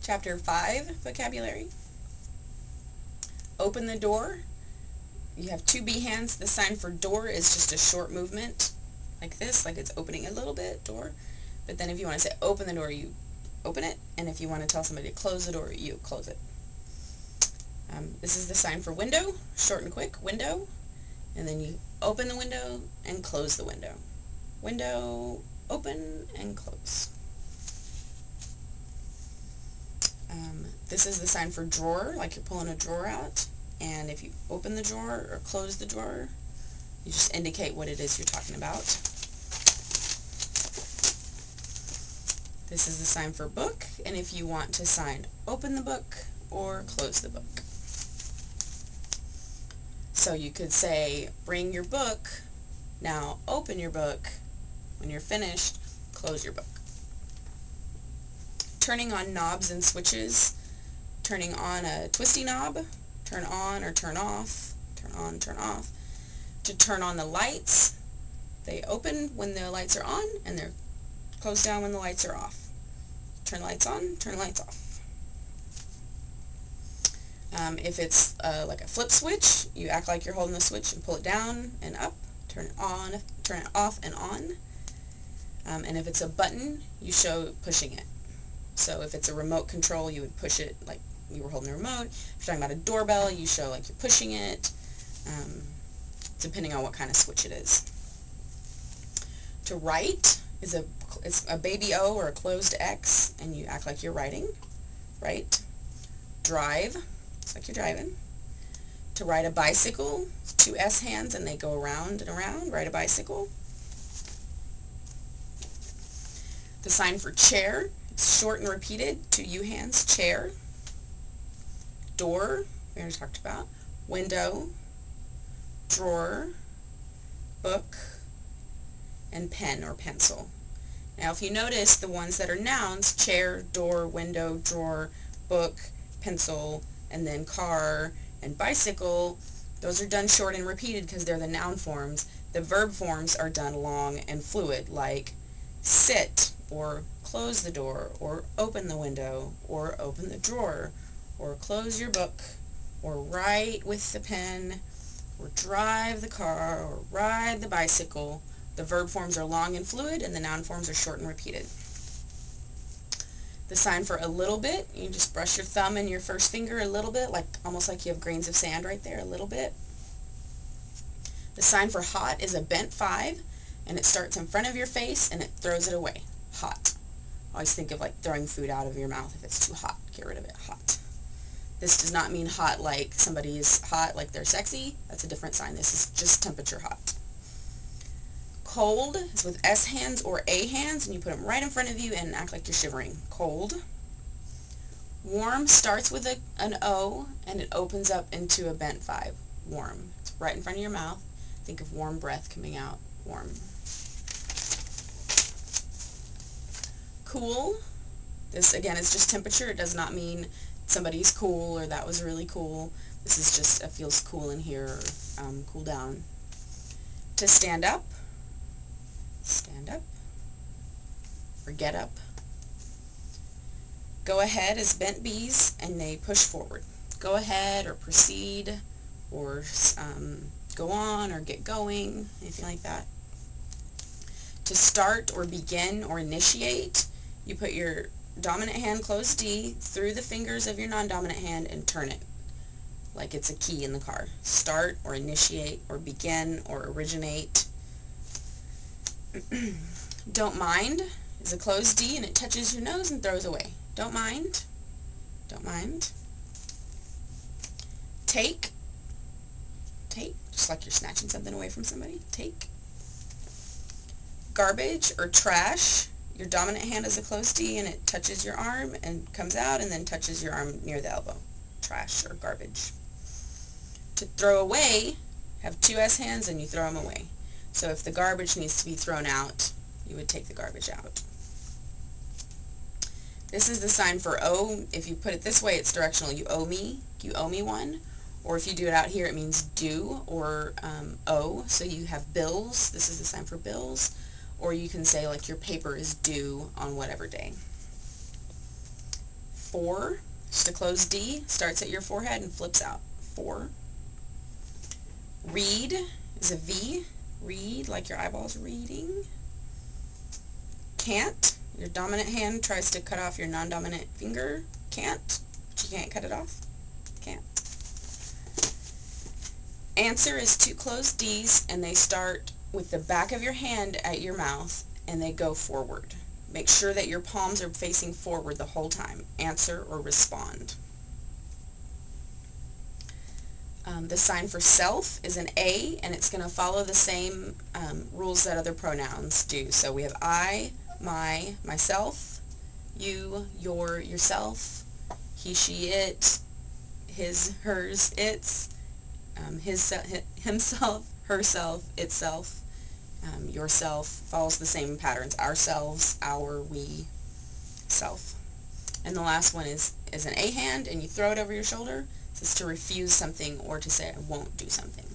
Chapter 5, vocabulary. Open the door. You have two B hands. The sign for door is just a short movement like this, like it's opening a little bit, door. But then if you want to say open the door, you open it. And if you want to tell somebody to close the door, you close it. This is the sign for window, short and quick, window. And then you open the window and close the window. Window, open, and close. This is the sign for drawer, like you're pulling a drawer out. And if you open the drawer or close the drawer, you just indicate what it is you're talking about. This is the sign for book, and if you want to sign open the book or close the book. So you could say, bring your book, now open your book, when you're finished, close your book. Turning on knobs and switches. Turning on a twisty knob, turn on or turn off, turn on, turn off. To turn on the lights, they open when the lights are on and they're closed down when the lights are off. Turn the lights on, turn the lights off. If it's like a flip switch, you act like you're holding the switch and pull it down and up, turn it on, turn it off and on. And if it's a button, you show pushing it. So if it's a remote control, you would push it like you were holding the remote. If you're talking about a doorbell, you show like you're pushing it, depending on what kind of switch it is. To write is it's a baby O or a closed X, and you act like you're writing. Write. Drive, it's like you're driving. To ride a bicycle, it's two S hands and they go around and around. Ride a bicycle. The sign for chair, it's short and repeated, two U hands, chair. Door, we already talked about. Window, drawer, book, and pen or pencil. Now if you notice the ones that are nouns, chair, door, window, drawer, book, pencil, and then car and bicycle, those are done short and repeated because they're the noun forms. The verb forms are done long and fluid, like sit, or close the door, or open the window, or open the drawer, or close your book, or write with the pen, or drive the car, or ride the bicycle. The verb forms are long and fluid, and the noun forms are short and repeated. The sign for a little bit, you just brush your thumb and your first finger a little bit, like almost like you have grains of sand right there, a little bit. The sign for hot is a bent 5, and it starts in front of your face and it throws it away. Hot. Always think of like throwing food out of your mouth if it's too hot. Get rid of it. Hot. This does not mean hot like somebody is hot like they're sexy. That's a different sign. This is just temperature hot. Cold is with S hands or A hands, and you put them right in front of you and act like you're shivering. Cold. Warm starts with an O, and it opens up into a bent 5. Warm. It's right in front of your mouth. Think of warm breath coming out. Warm. Cool. This, again, is just temperature. It does not mean somebody's cool or that was really cool. This is just, it feels cool in here, or cool down. To stand up. Stand up. Or get up. Go ahead is bent B's, and they push forward. Go ahead, or proceed, or go on, or get going, anything like that. To start, or begin, or initiate, you put your dominant hand, closed D, through the fingers of your non-dominant hand and turn it like it's a key in the car. Start, or initiate, or begin, or originate. Don't mind is a closed D, and it touches your nose and throws away. Don't mind. Don't mind. Take. Take, just like you're snatching something away from somebody. Take. Garbage or trash. Your dominant hand is a closed D, and it touches your arm and comes out and then touches your arm near the elbow. Trash or garbage. To throw away, have two S hands and you throw them away. So if the garbage needs to be thrown out, you would take the garbage out. This is the sign for O. If you put it this way, it's directional. You owe me one. Or if you do it out here, it means due, or owe. So you have bills. This is the sign for bills. Or you can say like your paper is due on whatever day. 4, just a closed D, starts at your forehead and flips out. 4. Read is a V. Read, like your eyeballs reading. Can't, your dominant hand tries to cut off your non-dominant finger. Can't, but you can't cut it off. Can't. Answer is 2 closed D's, and they start with the back of your hand at your mouth, and they go forward. Make sure that your palms are facing forward the whole time. Answer or respond. The sign for self is an A, and it's going to follow the same rules that other pronouns do. So we have I, my, myself, you, your, yourself, he, she, it, his, hers, its, himself, herself, itself, yourself. Follows the same patterns. Ourselves, our, we, self. And the last one is an A hand, and you throw it over your shoulder. This is to refuse something or to say I won't do something.